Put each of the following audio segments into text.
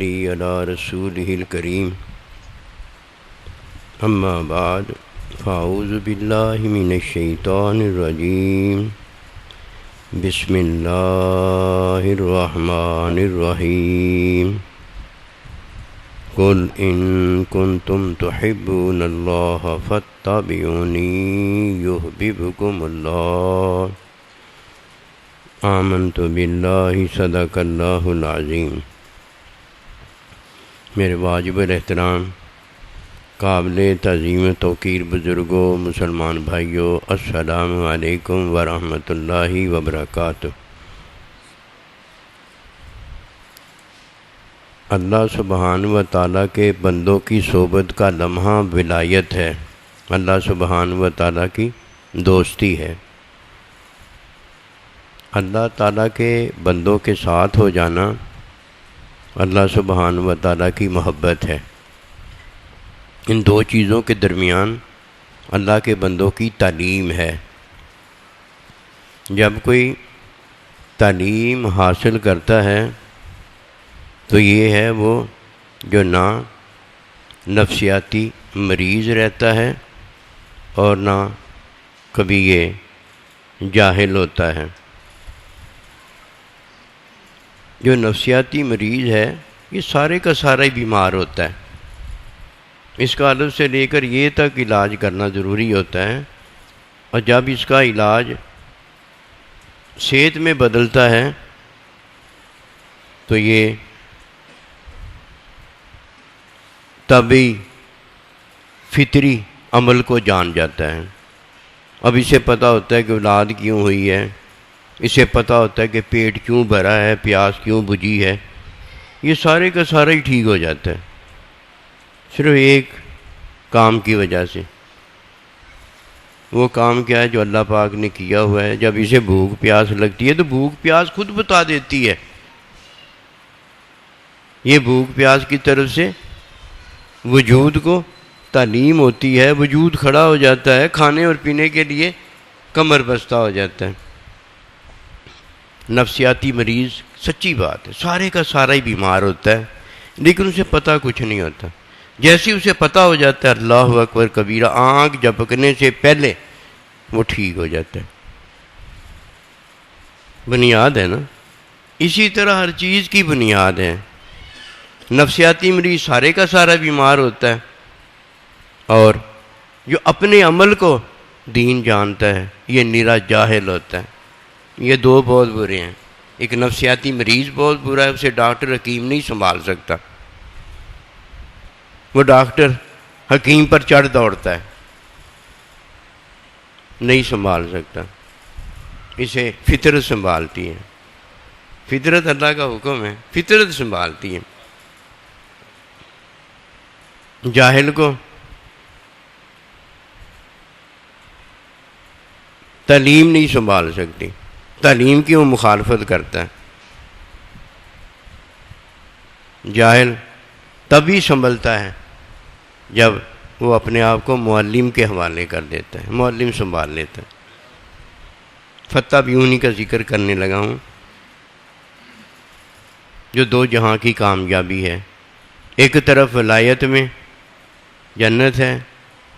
ونصلي على رسوله الكريم أما بعد فأعوذ بالله من الشيطان الرجيم بسم الله الرحمن الرحيم قل إن كنتم تحبون الله فاتبعوني يحببكم الله آمنت بالله صدق اللہ العظیم۔ میرے واجب الاحترام قابل تعظیم توقیر بزرگوں، مسلمان بھائیوں، السلام علیکم ورحمۃ اللہ وبرکاتہ۔ اللہ سبحانہ و تعالیٰ کے بندوں کی صحبت کا لمحہ ولایت ہے، اللہ سبحانہ و تعالیٰ کی دوستی ہے۔ اللہ تعالیٰ کے بندوں کے ساتھ ہو جانا اللہ سبحانہ و تعالیٰ کی محبت ہے۔ ان دو چیزوں کے درمیان اللہ کے بندوں کی تعلیم ہے۔ جب کوئی تعلیم حاصل کرتا ہے تو یہ ہے وہ جو نہ نفسیاتی مریض رہتا ہے اور نہ کبھی یہ جاہل ہوتا ہے۔ جو نفسیاتی مریض ہے یہ سارے کا سارا ہی بیمار ہوتا ہے، اس کا الف سے لے کر یہ تک علاج کرنا ضروری ہوتا ہے، اور جب اس کا علاج صحت میں بدلتا ہے تو یہ طبعی فطری عمل کو جان جاتا ہے۔ اب اسے پتہ ہوتا ہے کہ اولاد کیوں ہوئی ہے، اسے پتہ ہوتا ہے کہ پیٹ کیوں بھرا ہے، پیاس کیوں بجھی ہے، یہ سارے کا سارا ہی ٹھیک ہو جاتا ہے صرف ایک کام کی وجہ سے۔ وہ کام کیا ہے؟ جو اللہ پاک نے کیا ہوا ہے۔ جب اسے بھوک پیاس لگتی ہے تو بھوک پیاس خود بتا دیتی ہے، یہ بھوک پیاس کی طرف سے وجود کو تعلیم ہوتی ہے، وجود کھڑا ہو جاتا ہے، کھانے اور پینے کے لیے کمر بستہ ہو جاتا ہے۔ نفسیاتی مریض سچی بات ہے سارے کا سارا ہی بیمار ہوتا ہے، لیکن اسے پتہ کچھ نہیں ہوتا۔ جیسے اسے پتہ ہو جاتا ہے اللہ اکبر کبیرہ، آنکھ جھپکنے سے پہلے وہ ٹھیک ہو جاتا ہے۔ بنیاد ہے نا، اسی طرح ہر چیز کی بنیاد ہے۔ نفسیاتی مریض سارے کا سارا بیمار ہوتا ہے، اور جو اپنے عمل کو دین جانتا ہے یہ نرا جاہل ہوتا ہے۔ یہ دو بہت برے ہیں، ایک نفسیاتی مریض بہت برا ہے، اسے ڈاکٹر حکیم نہیں سنبھال سکتا، وہ ڈاکٹر حکیم پر چڑھ دوڑتا ہے، نہیں سنبھال سکتا، اسے فطرت سنبھالتی ہے۔ فطرت اللہ کا حکم ہے، فطرت سنبھالتی ہے۔ جاہل کو تعلیم نہیں سنبھال سکتی، تعلیم کی وہ مخالفت کرتا ہے۔ جاہل تبھی سنبھلتا ہے جب وہ اپنے آپ کو معلم کے حوالے کر دیتا ہے، معلم سنبھال لیتا ہے۔ فتبعونی کا ذکر کرنے لگا ہوں، جو دو جہاں کی کامیابی ہے۔ ایک طرف ولایت میں جنت ہے،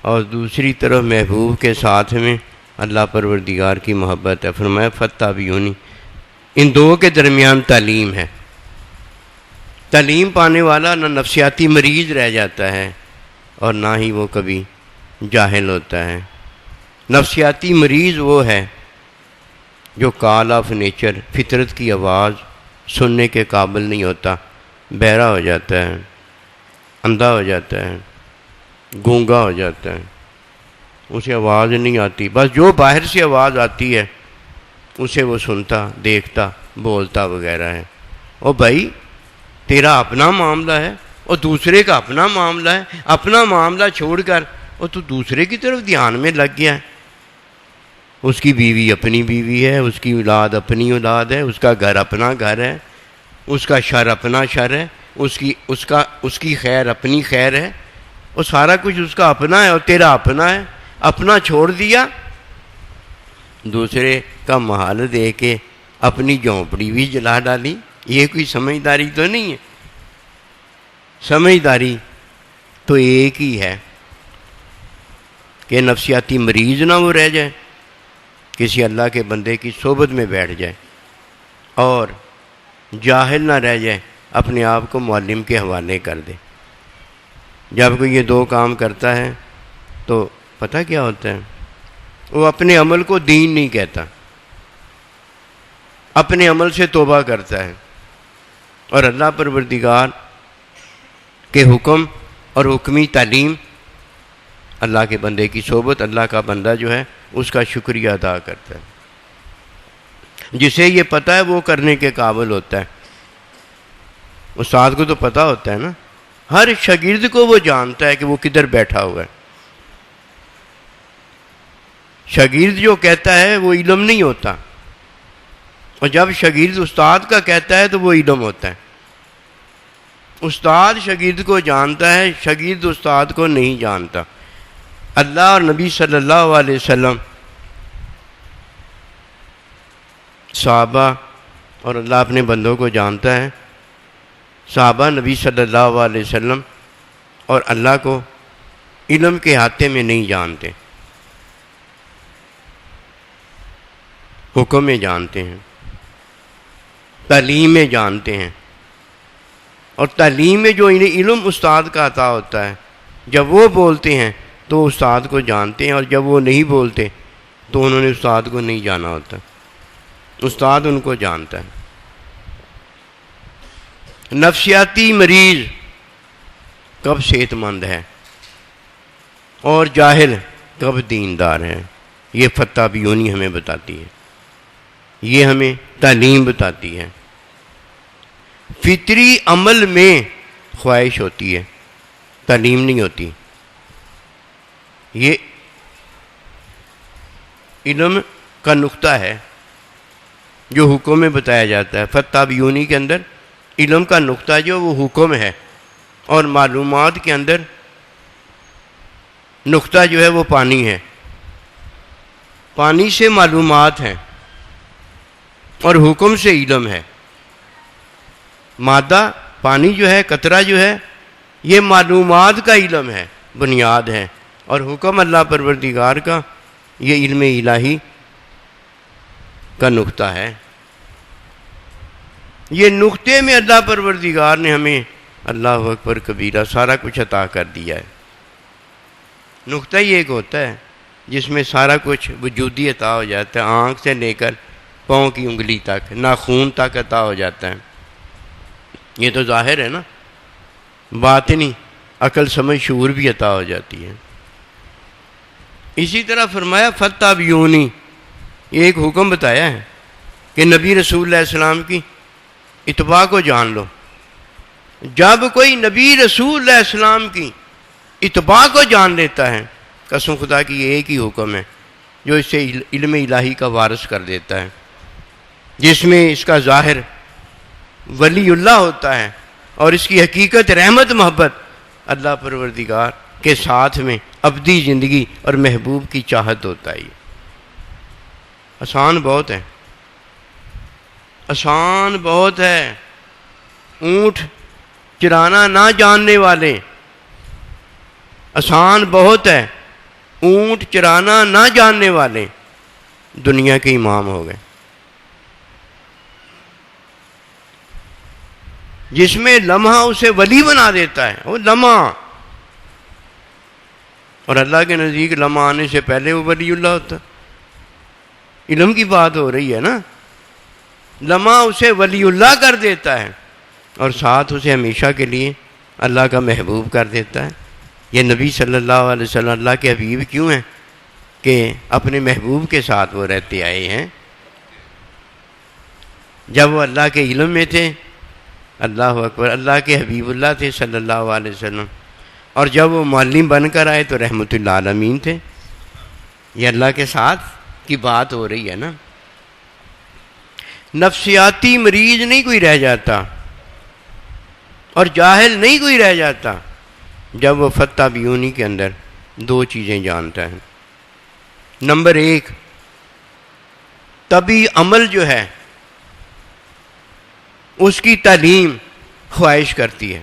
اور دوسری طرف محبوب کے ساتھ میں اللہ پروردگار کی محبت ہے۔ فرمایا فتبعونی، ان دو کے درمیان تعلیم ہے۔ تعلیم پانے والا نہ نفسیاتی مریض رہ جاتا ہے اور نہ ہی وہ کبھی جاہل ہوتا ہے۔ نفسیاتی مریض وہ ہے جو کال آف نیچر، فطرت کی آواز سننے کے قابل نہیں ہوتا، بہرا ہو جاتا ہے، اندھا ہو جاتا ہے، گونگا ہو جاتا ہے، اسے آواز نہیں آتی، بس جو باہر سے آواز آتی ہے اسے وہ سنتا، دیکھتا، بولتا وغیرہ ہے۔ اور بھائی تیرا اپنا معاملہ ہے اور دوسرے کا اپنا معاملہ ہے، اپنا معاملہ چھوڑ کر اور تو دوسرے کی طرف دھیان میں لگ گیا ہے۔ اس کی بیوی اپنی بیوی ہے، اس کی اولاد اپنی اولاد ہے، اس کا گھر اپنا گھر ہے، اس کا شر اپنا شر ہے، اس کی خیر اپنی خیر ہے، اور سارا کچھ اس کا اپنا ہے اور تیرا اپنا ہے۔ اپنا چھوڑ دیا، دوسرے کا محال دے کے اپنی جھونپڑی بھی جلا ڈالی، یہ کوئی سمجھداری تو نہیں ہے۔ سمجھداری تو ایک ہی ہے کہ نفسیاتی مریض نہ وہ رہ جائے، کسی اللہ کے بندے کی صحبت میں بیٹھ جائے، اور جاہل نہ رہ جائے، اپنے آپ کو معلم کے حوالے کر دے۔ جب کوئی یہ دو کام کرتا ہے تو پتہ کیا ہوتا ہے، وہ اپنے عمل کو دین نہیں کہتا، اپنے عمل سے توبہ کرتا ہے، اور اللہ پروردگار کے حکم اور حکمی تعلیم، اللہ کے بندے کی صحبت، اللہ کا بندہ جو ہے اس کا شکریہ ادا کرتا ہے۔ جسے یہ پتہ ہے وہ کرنے کے قابل ہوتا ہے۔ استاد کو تو پتہ ہوتا ہے نا، ہر شاگرد کو وہ جانتا ہے کہ وہ کدھر بیٹھا ہوا ہے۔ شاگرد جو کہتا ہے وہ علم نہیں ہوتا، اور جب شاگرد استاد کا کہتا ہے تو وہ علم ہوتا ہے۔ استاد شاگرد کو جانتا ہے، شاگرد استاد کو نہیں جانتا۔ اللہ اور نبی صلی اللہ علیہ وسلم، صحابہ اور اللہ اپنے بندوں کو جانتا ہے۔ صحابہ نبی صلی اللہ علیہ وسلم اور اللہ کو علم کے احاطے میں نہیں جانتے، حکم میں جانتے ہیں، تعلیم میں جانتے ہیں، اور تعلیم میں جو انہیں علم استاد کا عطا ہوتا ہے، جب وہ بولتے ہیں تو استاد کو جانتے ہیں، اور جب وہ نہیں بولتے تو انہوں نے استاد کو نہیں جانا ہوتا، استاد ان کو جانتا ہے۔ نفسیاتی مریض کب صحت مند ہے اور جاہل کب دیندار ہے، یہ فتح بیونی ہمیں بتاتی ہے، یہ ہمیں تعلیم بتاتی ہے۔ فطری عمل میں خواہش ہوتی ہے، تعلیم نہیں ہوتی۔ یہ علم کا نقطہ ہے جو حکم میں بتایا جاتا ہے۔ فتح بیونی کے اندر علم کا نقطہ جو وہ حکم ہے، اور معلومات کے اندر نقطہ جو ہے وہ پانی ہے۔ پانی سے معلومات ہیں اور حکم سے علم ہے۔ مادہ پانی جو ہے، قطرہ جو ہے، یہ معلومات کا علم ہے، بنیاد ہے، اور حکم اللہ پروردگار کا یہ علم الہی کا نقطہ ہے۔ یہ نقطے میں اللہ پروردگار نے ہمیں اللہ اکبر کبیرہ سارا کچھ عطا کر دیا ہے۔ نقطہ ہی ایک ہوتا ہے جس میں سارا کچھ وجودی عطا ہو جاتا ہے، آنکھ سے لے کر پاؤں کی انگلی تک، ناخون تک عطا ہو جاتا ہے۔ یہ تو ظاہر ہے نا، باطنی عقل سمجھ شعور بھی عطا ہو جاتی ہے۔ اسی طرح فرمایا فتح بیونی، یہ ایک حکم بتایا ہے کہ نبی رسول اللہ علیہ السلام کی اتباع کو جان لو۔ جب کوئی نبی رسول اللہ علیہ السلام کی اتباع کو جان لیتا ہے، قسم خدا کی یہ ایک ہی حکم ہے جو اس سے علم الہی کا وارث کر دیتا ہے، جس میں اس کا ظاہر ولی اللہ ہوتا ہے، اور اس کی حقیقت رحمت محبت اللہ پروردگار کے ساتھ میں ابدی زندگی اور محبوب کی چاہت ہوتا ہے۔ آسان بہت ہے، آسان بہت ہے۔ اونٹ چرانا نہ جاننے والے، آسان بہت ہے، اونٹ چرانا نہ جاننے والے دنیا کے امام ہو گئے، جس میں لمحہ اسے ولی بنا دیتا ہے، وہ لمحہ، اور اللہ کے نزدیک لمحہ آنے سے پہلے وہ ولی اللہ ہوتا۔ علم کی بات ہو رہی ہے نا، لمحہ اسے ولی اللہ کر دیتا ہے، اور ساتھ اسے ہمیشہ کے لیے اللہ کا محبوب کر دیتا ہے۔ یہ نبی صلی اللہ علیہ وسلم اللہ کے حبیب کیوں ہیں؟ کہ اپنے محبوب کے ساتھ وہ رہتے آئے ہیں۔ جب وہ اللہ کے علم میں تھے، اللہ اکبر، اللہ کے حبیب اللہ تھے صلی اللہ علیہ وسلم، اور جب وہ معلم بن کر آئے تو رحمت للعالمین تھے۔ یہ اللہ کے ساتھ کی بات ہو رہی ہے نا۔ نفسیاتی مریض نہیں کوئی رہ جاتا، اور جاہل نہیں کوئی رہ جاتا جب وہ فتح بیونی کے اندر دو چیزیں جانتا ہے۔ نمبر ایک، طبی عمل جو ہے اس کی تعلیم خواہش کرتی ہے،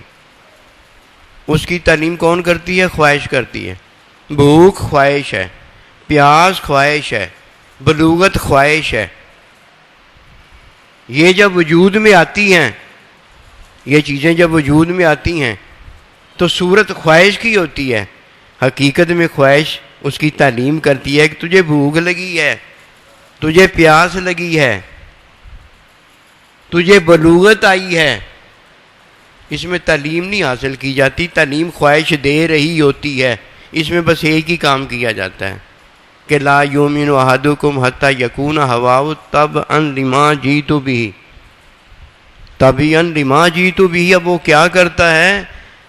اس کی تعلیم کون کرتی ہے؟ خواہش کرتی ہے۔ بھوک خواہش ہے، پیاس خواہش ہے، بلوغت خواہش ہے۔ یہ جب وجود میں آتی ہیں، یہ چیزیں جب وجود میں آتی ہیں تو صورت خواہش کی ہوتی ہے، حقیقت میں خواہش اس کی تعلیم کرتی ہے کہ تجھے بھوک لگی ہے، تجھے پیاس لگی ہے، تجھے بلوغت آئی ہے۔ اس میں تعلیم نہیں حاصل کی جاتی، تعلیم خواہش دے رہی ہوتی ہے۔ اس میں بس ایک ہی کام کیا جاتا ہے کہ لا یؤمن احدکم حتی یکون ہواہ تبعا لما جئت بہ، تبعا لما جئت بہ۔ اب وہ کیا کرتا ہے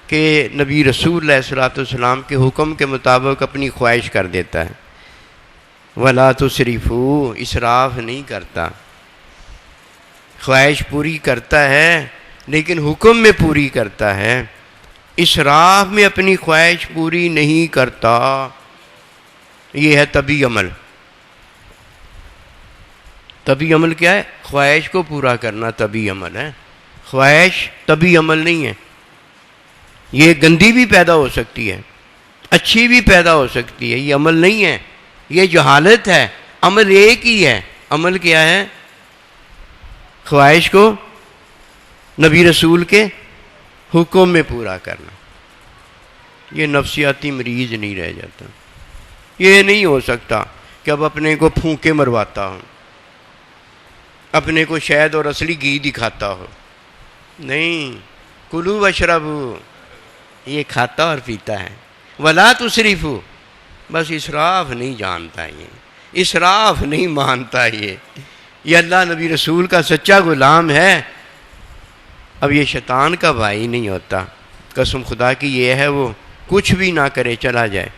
کہ نبی رسول علیہ الصلوۃ والسلام کے حکم کے مطابق اپنی خواہش کر دیتا ہے۔ ولا تسرفوا، اسراف نہیں کرتا، خواہش پوری کرتا ہے لیکن حکم میں پوری کرتا ہے، اسراف میں اپنی خواہش پوری نہیں کرتا۔ یہ ہے طبی عمل۔ طبی عمل کیا ہے؟ خواہش کو پورا کرنا طبی عمل ہے، خواہش طبی عمل نہیں ہے۔ یہ گندی بھی پیدا ہو سکتی ہے، اچھی بھی پیدا ہو سکتی ہے، یہ عمل نہیں ہے، یہ جہالت ہے۔ عمل ایک ہی ہے۔ عمل کیا ہے؟ خواہش کو نبی رسول کے حکم میں پورا کرنا۔ یہ نفسیاتی مریض نہیں رہ جاتا۔ یہ نہیں ہو سکتا کہ اب اپنے کو پھونکے مرواتا ہوں، اپنے کو شہد اور اصلی گھی دکھاتا ہو۔ نہیں، کلو واشربو، یہ کھاتا اور پیتا ہے۔ ولا تسرفوا، بس اسراف نہیں جانتا، یہ اسراف نہیں مانتا۔ یہ اللہ نبی رسول کا سچا غلام ہے۔ اب یہ شیطان کا بھائی نہیں ہوتا، قسم خدا کی یہ ہے وہ کچھ بھی نہ کرے چلا جائے،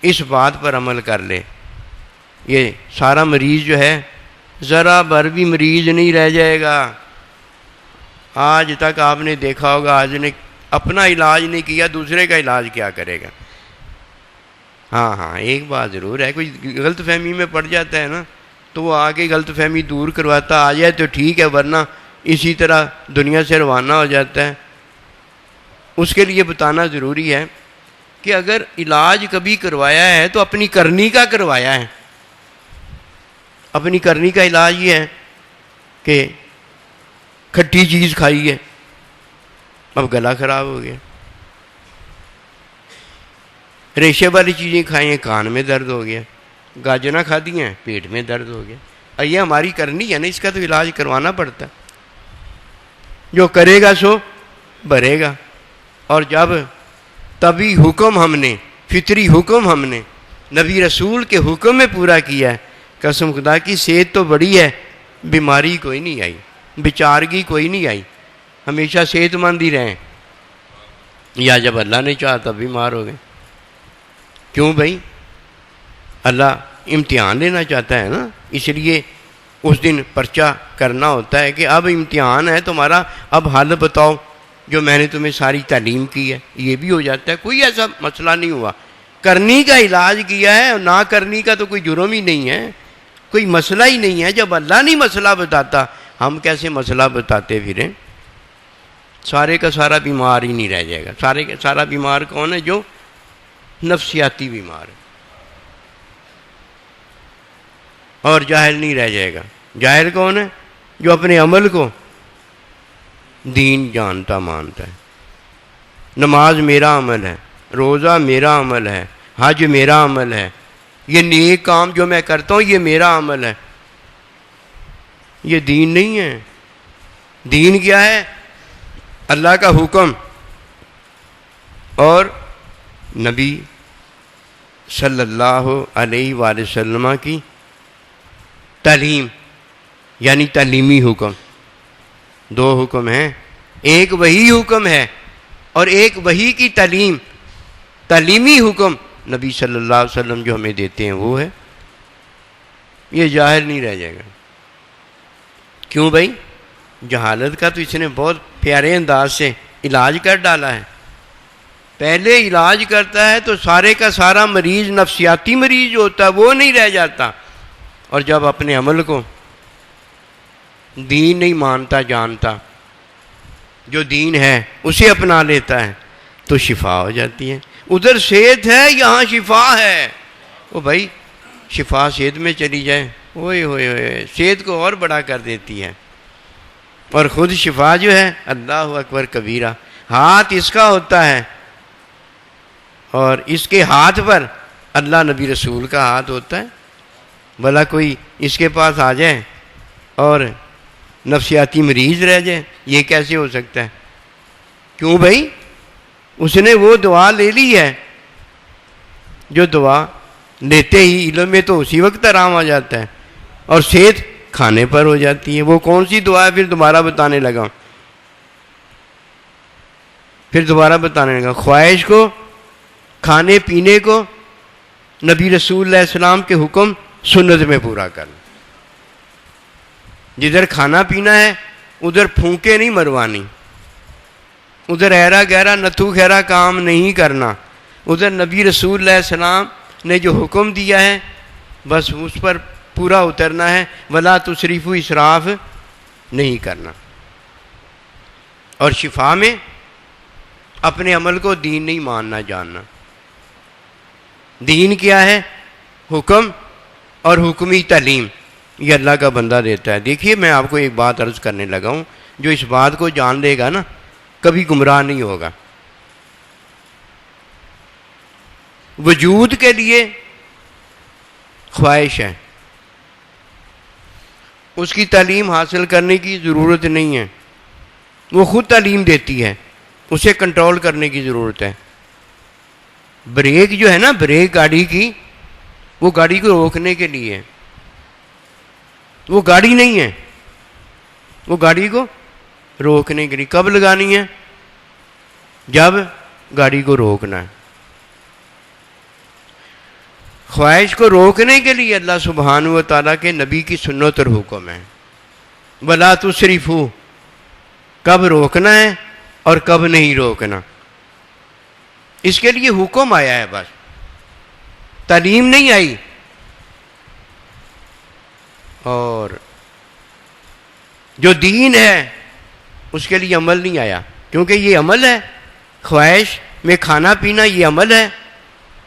اس بات پر عمل کر لے۔ یہ سارا مریض جو ہے ذرا بھر بھی مریض نہیں رہ جائے گا۔ آج تک آپ نے دیکھا ہوگا، آج نے اپنا علاج نہیں کیا، دوسرے کا علاج کیا کرے گا؟ ہاں ایک بات ضرور ہے، کوئی غلط فہمی میں پڑ جاتا ہے نا تو وہ آگے غلط فہمی دور کرواتا آ جائے تو ٹھیک ہے، ورنہ اسی طرح دنیا سے روانہ ہو جاتا ہے۔ اس کے لیے بتانا ضروری ہے کہ اگر علاج کبھی کروایا ہے تو اپنی کرنی کا کروایا ہے۔ اپنی کرنی کا علاج یہ ہے کہ کھٹی چیز کھائی ہے، اب گلا خراب ہو گیا۔ ریشے والی چیزیں کھائی ہیں، کان میں درد ہو گیا۔ گاجریں کھا دی ہیں، پیٹ میں درد ہو گیا۔ یہ ہماری کرنی ہے نا، اس کا تو علاج کروانا پڑتا۔ جو کرے گا سو بھرے گا۔ اور جب طبی حکم ہم نے، فطری حکم ہم نے نبی رسول کے حکم میں پورا کیا ہے، قسم خدا کی صحت تو بڑی ہے، بیماری کوئی نہیں آئی، بیچارگی کوئی نہیں آئی، ہمیشہ صحت مند ہی رہیں۔ یا جب اللہ نے چاہا تب بیمار ہو گئے۔ کیوں بھائی؟ اللہ امتحان لینا چاہتا ہے نا، اس لیے اس دن پرچہ کرنا ہوتا ہے کہ اب امتحان ہے تمہارا، اب حل بتاؤ جو میں نے تمہیں ساری تعلیم کی ہے۔ یہ بھی ہو جاتا ہے، کوئی ایسا مسئلہ نہیں ہوا۔ کرنی کا علاج کیا ہے، اور نہ کرنی کا تو کوئی جرم ہی نہیں ہے، کوئی مسئلہ ہی نہیں ہے۔ جب اللہ نہیں مسئلہ بتاتا، ہم کیسے مسئلہ بتاتے پھریں؟ سارے کا سارا بیمار ہی نہیں رہ جائے گا۔ سارے کا سارا بیمار کون ہے؟ جو نفسیاتی بیمار ہے، اور جاہل نہیں رہ جائے گا۔ جاہل کون ہے؟ جو اپنے عمل کو دین جانتا مانتا ہے۔ نماز میرا عمل ہے، روزہ میرا عمل ہے، حج میرا عمل ہے، یہ نیک کام جو میں کرتا ہوں یہ میرا عمل ہے۔ یہ دین نہیں ہے۔ دین کیا ہے؟ اللہ کا حکم اور نبی صلی اللہ علیہ وآلہ وسلم کی تعلیم، یعنی تعلیمی حکم۔ دو حکم ہیں، ایک وہی حکم ہے اور ایک وہی کی تعلیم۔ تعلیمی حکم نبی صلی اللہ علیہ وسلم جو ہمیں دیتے ہیں وہ ہے۔ یہ جاہل نہیں رہ جائے گا۔ کیوں بھائی؟ جہالت کا تو اس نے بہت پیارے انداز سے علاج کر ڈالا ہے۔ پہلے علاج کرتا ہے تو سارے کا سارا مریض، نفسیاتی مریض جو ہوتا ہے وہ نہیں رہ جاتا، اور جب اپنے عمل کو دین نہیں مانتا جانتا، جو دین ہے اسے اپنا لیتا ہے، تو شفا ہو جاتی ہے. ادھر صحت ہے یہاں شفا ہے. وہ بھائی شفا صحت میں چلی جائے اوئے ہوئے ہوئے صحت کو اور بڑا کر دیتی ہے. اور خود شفا جو ہے اللہ اکبر کبیرہ، ہاتھ اس کا ہوتا ہے اور اس کے ہاتھ پر اللہ نبی رسول کا ہاتھ ہوتا ہے. بھلا کوئی اس کے پاس آ جائے اور نفسیاتی مریض رہ جائے، یہ کیسے ہو سکتا ہے؟ کیوں بھائی؟ اس نے وہ دعا لے لی ہے جو دعا لیتے ہی علم میں تو اسی وقت آرام آ جاتا ہے اور صحت کھانے پر ہو جاتی ہے. وہ کون سی دعا ہے؟ پھر دوبارہ بتانے لگا. خواہش کو، کھانے پینے کو نبی رسول علیہ السلام کے حکم سنت میں پورا کرنا. جدھر کھانا پینا ہے ادھر پھونکے نہیں مروانی، ادھر ایرا گہرا نتھو خیرا کام نہیں کرنا. ادھر نبی رسول علیہ السلام نے جو حکم دیا ہے بس اس پر پورا اترنا ہے. ولا تسرفوا، اسراف نہیں کرنا. اور شفا میں اپنے عمل کو دین نہیں ماننا جاننا. دین کیا ہے؟ حکم اور حکمی تعلیم یہ اللہ کا بندہ دیتا ہے. دیکھیے میں آپ کو ایک بات عرض کرنے لگا ہوں، جو اس بات کو جان لے گا نا کبھی گمراہ نہیں ہوگا. وجود کے لیے خواہش ہے، اس کی تعلیم حاصل کرنے کی ضرورت نہیں ہے، وہ خود تعلیم دیتی ہے، اسے کنٹرول کرنے کی ضرورت ہے. بریک جو ہے نا، بریک گاڑی کی، وہ گاڑی کو روکنے کے لیے ہے، وہ گاڑی نہیں ہے، وہ گاڑی کو روکنے کے لیے. کب لگانی ہے؟ جب گاڑی کو روکنا ہے. خواہش کو روکنے کے لیے اللہ سبحانہ و تعالیٰ کے نبی کی سنت اور حکم ہے. ولا تسرفوا، کب روکنا ہے اور کب نہیں روکنا، اس کے لیے حکم آیا ہے، بس تعلیم نہیں آئی. اور جو دین ہے اس کے لیے عمل نہیں آیا، کیونکہ یہ عمل ہے. خواہش میں کھانا پینا یہ عمل ہے.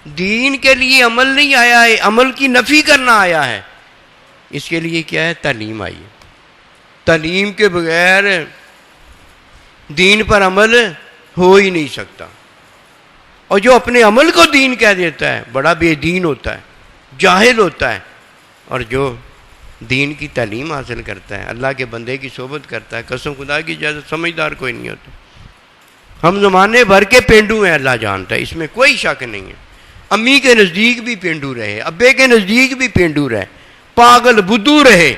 دین کے لیے عمل نہیں آیا ہے، عمل کی نفی کرنا آیا ہے. اس کے لیے کیا ہے؟ تعلیم آئی ہے. تعلیم کے بغیر دین پر عمل ہو ہی نہیں سکتا. اور جو اپنے عمل کو دین کہہ دیتا ہے بڑا بے دین ہوتا ہے، جاہل ہوتا ہے. اور جو دین کی تعلیم حاصل کرتا ہے، اللہ کے بندے کی صحبت کرتا ہے، قسم خدا کی اجازت سمجھدار کوئی نہیں ہوتا. ہم زمانے بھر کے پینڈو ہیں، اللہ جانتا ہے، اس میں کوئی شک نہیں ہے. امی کے نزدیک بھی پینڈو رہے، ابے کے نزدیک بھی پینڈو رہے، پاگل بدو رہے،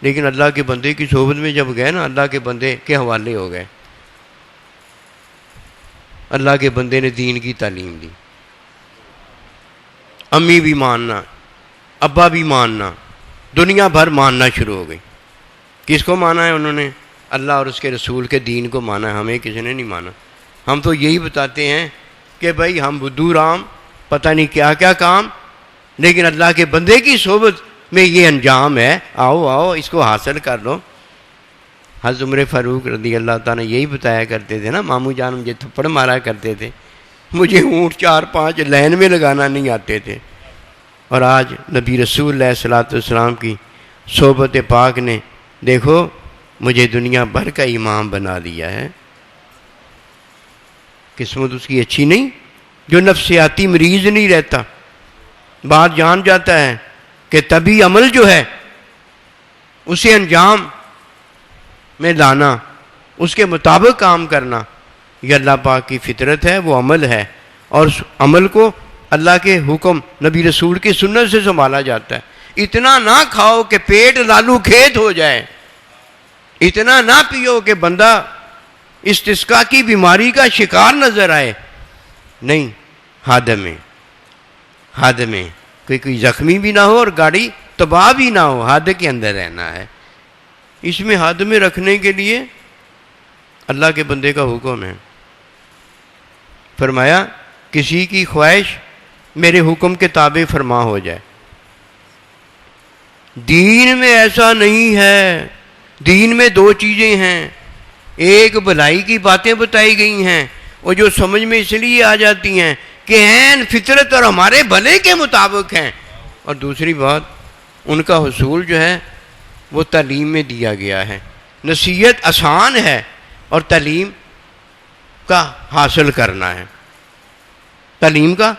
لیکن اللہ کے بندے کی صحبت میں جب گئے نا اللہ کے بندے کے حوالے ہو گئے. اللہ کے بندے نے دین کی تعلیم دی. امی بھی ماننا، ابا بھی ماننا، دنیا بھر ماننا شروع ہو گئی. کس کو مانا ہے انہوں نے؟ اللہ اور اس کے رسول کے دین کو مانا ہے. ہمیں کسی نے نہیں مانا. ہم تو یہی بتاتے ہیں کہ بھائی ہم بدو رام پتہ نہیں کیا کیا کام، لیکن اللہ کے بندے کی صحبت میں یہ انجام ہے، آؤ آؤ اس کو حاصل کر لو. حضرت عمر فاروق رضی اللہ تعالیٰ یہی بتایا کرتے تھے نا، ماموں جان مجھے تھپڑ مارا کرتے تھے، مجھے اونٹ 4-5 لائن میں لگانا نہیں آتے تھے. اور آج نبی رسول علیہ الصلوۃ والسلام کی صحبت پاک نے دیکھو مجھے دنیا بھر کا امام بنا دیا ہے. قسمت اس کی اچھی نہیں جو نفسیاتی مریض نہیں رہتا، بات جان جاتا ہے کہ طبی عمل جو ہے اسے انجام میں لانا، اس کے مطابق کام کرنا، یہ اللہ پاک کی فطرت ہے، وہ عمل ہے. اور اس عمل کو اللہ کے حکم نبی رسول کی سنت سے سنبھالا جاتا ہے. اتنا نہ کھاؤ کہ پیٹ لالو کھیت ہو جائے، اتنا نہ پیو کہ بندہ استسقاء کی بیماری کا شکار نظر آئے. نہیں، حد میں کوئی زخمی بھی نہ ہو اور گاڑی تباہ بھی نہ ہو، حد کے اندر رہنا ہے. اس میں حد میں رکھنے کے لیے اللہ کے بندے کا حکم ہے. فرمایا کسی کی خواہش میرے حکم کے تابع فرما ہو جائے. دین میں ایسا نہیں ہے. دین میں 2 چیزیں ہیں، ایک بھلائی کی باتیں بتائی گئی ہیں وہ جو سمجھ میں اس لیے آ جاتی ہیں کہ عین فطرت اور ہمارے بھلے کے مطابق ہیں، اور دوسری بات ان کا حصول جو ہے وہ تعلیم میں دیا گیا ہے۔ نصیحت آسان ہے اور تعلیم کا حاصل کرنا ہے، تعلیم کا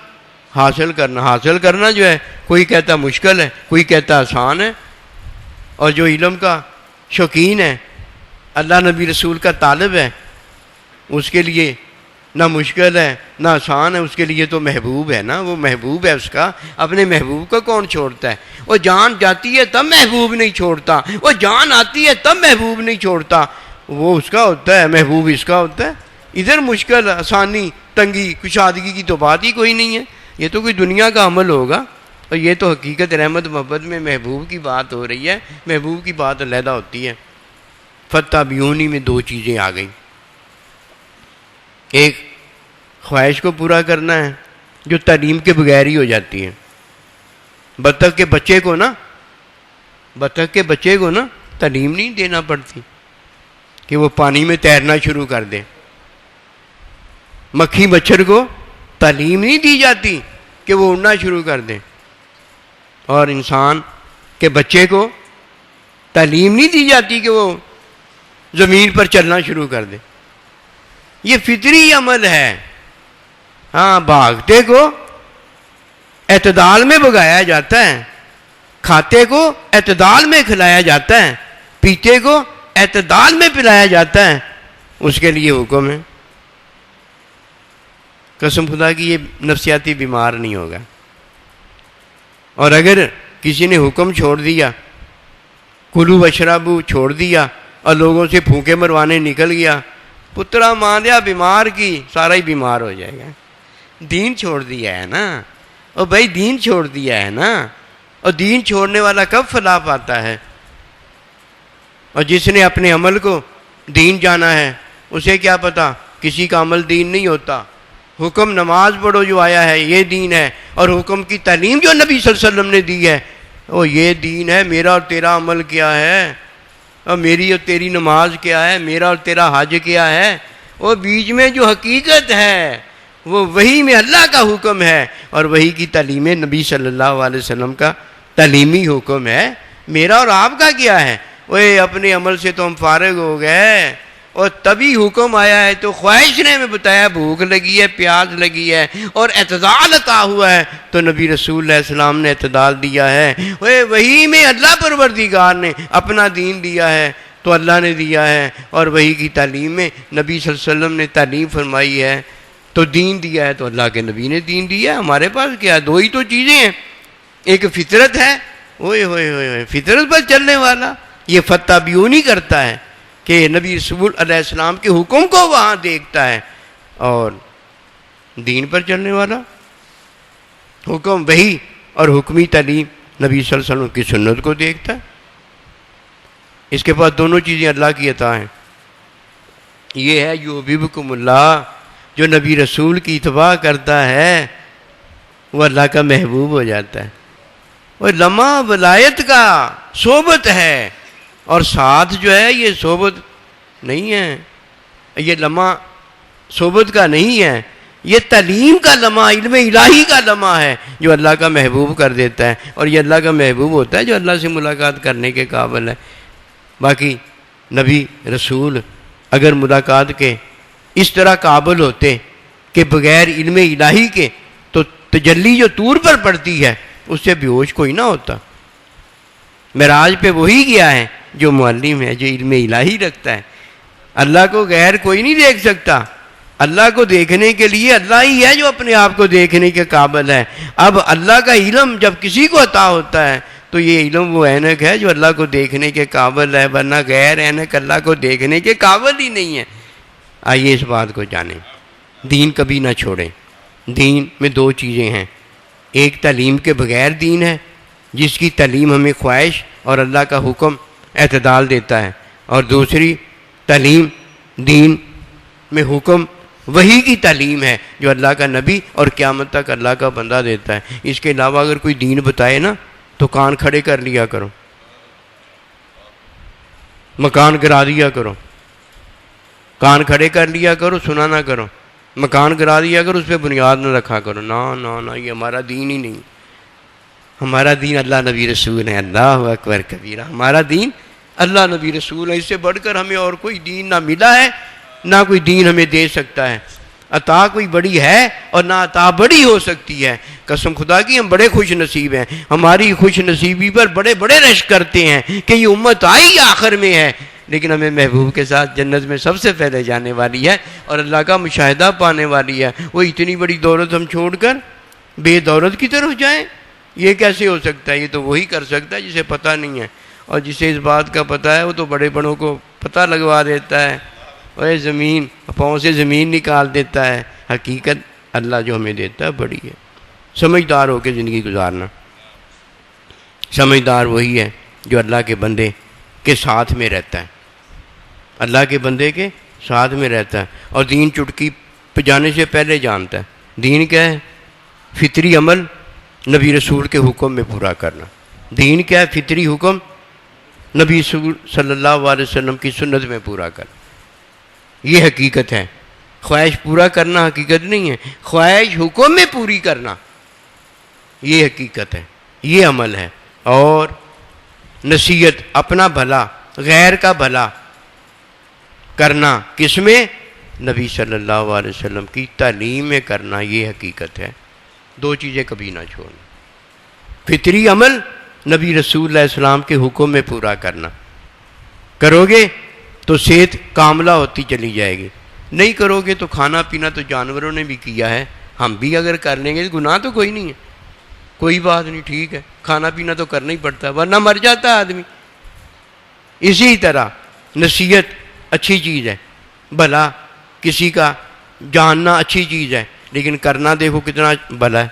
حاصل کرنا جو ہے کوئی کہتا مشکل ہے، کوئی کہتا آسان ہے، اور جو علم کا شوقین ہے، اللہ نبی رسول کا طالب ہے، اس کے لیے نہ مشکل ہے نہ آسان ہے، اس کے لیے تو محبوب ہے نا، وہ محبوب ہے اس کا۔ اپنے محبوب کو کون چھوڑتا ہے؟ وہ جان جاتی ہے تب محبوب نہیں چھوڑتا، وہ جان آتی ہے تب محبوب نہیں چھوڑتا، وہ اس کا ہوتا ہے، محبوب اس کا ہوتا ہے۔ ادھر مشکل، آسانی، تنگی، کشادگی کی تو بات ہی کوئی نہیں ہے، یہ تو کوئی دنیا کا عمل ہوگا، اور یہ تو حقیقت رحمت محبت میں محبوب کی بات ہو رہی ہے، محبوب کی بات علیحدہ ہوتی ہے۔ فتح بیونی میں دو چیزیں آ گئیں، ایک خواہش کو پورا کرنا ہے جو تعلیم کے بغیر ہی ہو جاتی ہے۔ بطخ کے بچے کو نا تعلیم نہیں دینا پڑتی کہ وہ پانی میں تیرنا شروع کر دے، مکھی مچھر کو تعلیم نہیں دی جاتی کہ وہ اڑنا شروع کر دیں، اور انسان کے بچے کو تعلیم نہیں دی جاتی کہ وہ زمین پر چلنا شروع کر دے۔ یہ فطری عمل ہے۔ ہاں، بھاگتے کو اعتدال میں بھگایا جاتا ہے، کھاتے کو اعتدال میں کھلایا جاتا ہے، پیتے کو اعتدال میں پلایا جاتا ہے، اس کے لیے حکم ہے۔ قسم خدا کی یہ نفسیاتی بیمار نہیں ہوگا، اور اگر کسی نے حکم چھوڑ دیا، کلو وشربو چھوڑ دیا اور لوگوں سے پھونکے مروانے نکل گیا، پترا مان دیا بیمار کی، سارا ہی بیمار ہو جائے گا۔ دین چھوڑ دیا ہے نا، اور بھائی دین چھوڑ دیا ہے نا، اور دین چھوڑنے والا کب فلاح پاتا ہے؟ اور جس نے اپنے عمل کو دین جانا ہے اسے کیا پتا کسی کا عمل دین نہیں ہوتا۔ حکم نماز پڑھو جو آیا ہے یہ دین ہے، اور حکم کی تعلیم جو نبی صلی اللہ علیہ وسلم نے دی ہے وہ یہ دین ہے۔ میرا اور تیرا عمل کیا ہے، اور میری اور تیری نماز کیا ہے، میرا اور تیرا حج کیا ہے، وہ بیچ میں جو حقیقت ہے وہ وہی میں اللہ کا حکم ہے، اور وہی کی تعلیم نبی صلی اللہ علیہ وسلم کا تعلیمی حکم ہے۔ میرا اور آپ کا کیا ہے؟ وہ اپنے عمل سے تو ہم فارغ ہو گئے، اور تبھی حکم آیا ہے تو خواہش نے ہمیں بتایا بھوک لگی ہے، پیاس لگی ہے، اور اعتدال عطا ہوا ہے تو نبی رسول علیہ السلام نے اعتدال دیا ہے۔ وہی میں اللہ پروردگار نے اپنا دین دیا ہے تو اللہ نے دیا ہے، اور وہی کی تعلیم میں نبی صلی اللہ علیہ وسلم نے تعلیم فرمائی ہے تو دین دیا ہے، تو اللہ کے نبی نے دین دیا ہے۔ ہمارے پاس کیا ہے؟ دو ہی تو چیزیں ہیں، ایک فطرت ہے، ہوئے فطرت پر چلنے والا یہ فتح بیونی کرتا ہے کہ نبی رسول علیہ السلام کے حکم کو وہاں دیکھتا ہے، اور دین پر چلنے والا حکم وہی اور حکمی تعلیم نبی صلی اللہ علیہ وسلم کی سنت کو دیکھتا ہے۔ اس کے بعد دونوں چیزیں اللہ کی عطا ہیں۔ یہ ہے یحببکم اللہ، جو نبی رسول کی اتباع کرتا ہے وہ اللہ کا محبوب ہو جاتا ہے۔ وہ لمحہ ولایت کا صحبت ہے، اور ساتھ جو ہے یہ صحبت نہیں ہے، یہ لمحہ صحبت کا نہیں ہے، یہ تعلیم کا لمحہ، علم الہی کا لمحہ ہے جو اللہ کا محبوب کر دیتا ہے، اور یہ اللہ کا محبوب ہوتا ہے جو اللہ سے ملاقات کرنے کے قابل ہے۔ باقی نبی رسول اگر ملاقات کے اس طرح قابل ہوتے کہ بغیر علم الہی کے تو تجلی جو طور پر پڑتی ہے اس سے بے ہوش کوئی نہ ہوتا۔ معراج پہ وہی گیا ہے جو معلم ہے، جو علم الہی رکھتا ہے۔ اللہ کو غیر کوئی نہیں دیکھ سکتا، اللہ کو دیکھنے کے لیے اللہ ہی ہے جو اپنے آپ کو دیکھنے کے قابل ہے۔ اب اللہ کا علم جب کسی کو عطا ہوتا ہے تو یہ علم وہ اینک ہے جو اللہ کو دیکھنے کے قابل ہے، ورنہ غیر اینک اللہ کو دیکھنے کے قابل ہی نہیں ہے۔ آئیے اس بات کو جانیں، دین کبھی نہ چھوڑیں۔ دین میں دو چیزیں ہیں، ایک تعلیم کے بغیر دین ہے جس کی تعلیم ہمیں خواہش اور اللہ کا حکم اعتدال دیتا ہے، اور دوسری تعلیم دین میں حکم وہی کی تعلیم ہے جو اللہ کا نبی اور قیامت تک اللہ کا بندہ دیتا ہے۔ اس کے علاوہ اگر کوئی دین بتائے نا تو کان کھڑے کر لیا کرو، مکان گرا دیا کرو، کان کھڑے کر لیا کرو، سنا نہ کرو۔ مکان گرا دیا کرو، اس پہ بنیاد نہ رکھا کرو، نہ یہ ہمارا دین ہی نہیں. ہمارا دین اللہ نبی رسول ہے. اللہ اکبر کبیرہ. ہمارا دین اللہ نبی رسول ہے. اس سے بڑھ کر ہمیں اور کوئی دین نہ ملا ہے، نہ کوئی دین ہمیں دے سکتا ہے. عطا کوئی بڑی ہے اور نہ عطا بڑی ہو سکتی ہے. قسم خدا کی ہم بڑے خوش نصیب ہیں. ہماری خوش نصیبی پر بڑے بڑے رش کرتے ہیں کہ یہ امت آئی آخر میں ہے، لیکن ہمیں محبوب کے ساتھ جنت میں سب سے پہلے جانے والی ہے اور اللہ کا مشاہدہ پانے والی ہے. وہ اتنی بڑی دولت ہم چھوڑ کر بے دولت کی طرف جائیں، یہ کیسے ہو سکتا ہے؟ یہ تو وہی کر سکتا ہے جسے پتہ نہیں ہے، اور جسے اس بات کا پتہ ہے وہ تو بڑے بڑوں کو پتہ لگوا دیتا ہے، اور زمین پاؤں سے زمین نکال دیتا ہے. حقیقت اللہ جو ہمیں دیتا ہے بڑی ہے. سمجھدار ہو کے زندگی گزارنا. سمجھدار وہی ہے جو اللہ کے بندے کے ساتھ میں رہتا ہے، اللہ کے بندے کے ساتھ میں رہتا ہے اور دین چٹکی پجانے سے پہلے جانتا ہے. دین کیا ہے؟ فطری عمل نبی رسول کے حکم میں پورا کرنا. دین کیا ہے؟ فطری حکم نبی رسول صلی اللہ علیہ وسلم کی سنت میں پورا کرنا. یہ حقیقت ہے. خواہش پورا کرنا حقیقت نہیں ہے، خواہش حکم میں پوری کرنا یہ حقیقت ہے، یہ عمل ہے. اور نصیحت، اپنا بھلا غیر کا بھلا کرنا کس میں؟ نبی صلی اللہ علیہ وسلم کی تعلیم میں کرنا. یہ حقیقت ہے. دو چیزیں کبھی نہ چھوڑنا. فطری عمل نبی رسول علیہ السلام کے حکم میں پورا کرنا. کرو گے تو صحت کاملہ ہوتی چلی جائے گی. نہیں کرو گے تو کھانا پینا تو جانوروں نے بھی کیا ہے، ہم بھی اگر کر لیں گے گناہ تو کوئی نہیں ہے. کوئی بات نہیں، ٹھیک ہے، کھانا پینا تو کرنا ہی پڑتا ہے ورنہ مر جاتا ہے آدمی. اسی طرح نصیحت اچھی چیز ہے، بھلا کسی کا جاننا اچھی چیز ہے، لیکن کرنا دیکھو کتنا بھلا ہے.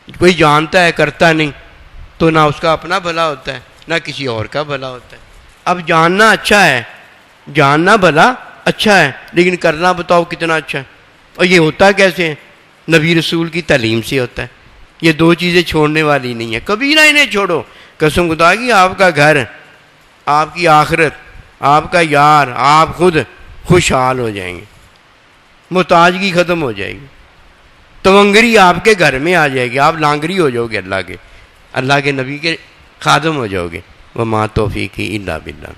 کوئی جانتا ہے کرتا نہیں تو نہ اس کا اپنا بھلا ہوتا ہے نہ کسی اور کا بھلا ہوتا ہے. اب جاننا اچھا ہے، جاننا بھلا اچھا ہے، لیکن کرنا بتاؤ کتنا اچھا ہے. اور یہ ہوتا کیسے ہے؟ نبی رسول کی تعلیم سے ہوتا ہے. یہ دو چیزیں چھوڑنے والی نہیں ہیں، کبھی نہ انہیں چھوڑو. قسم خدا کی آپ کا گھر، آپ کی آخرت، آپ کا یار، آپ خود خوشحال ہو جائیں گے. محتاجگی ختم ہو جائے گی، تونگری آپ کے گھر میں آ جائے گی، آپ لانگری ہو جاؤ گے، اللہ کے نبی کے خادم ہو جاؤ گے. وما توفیقی الا باللہ.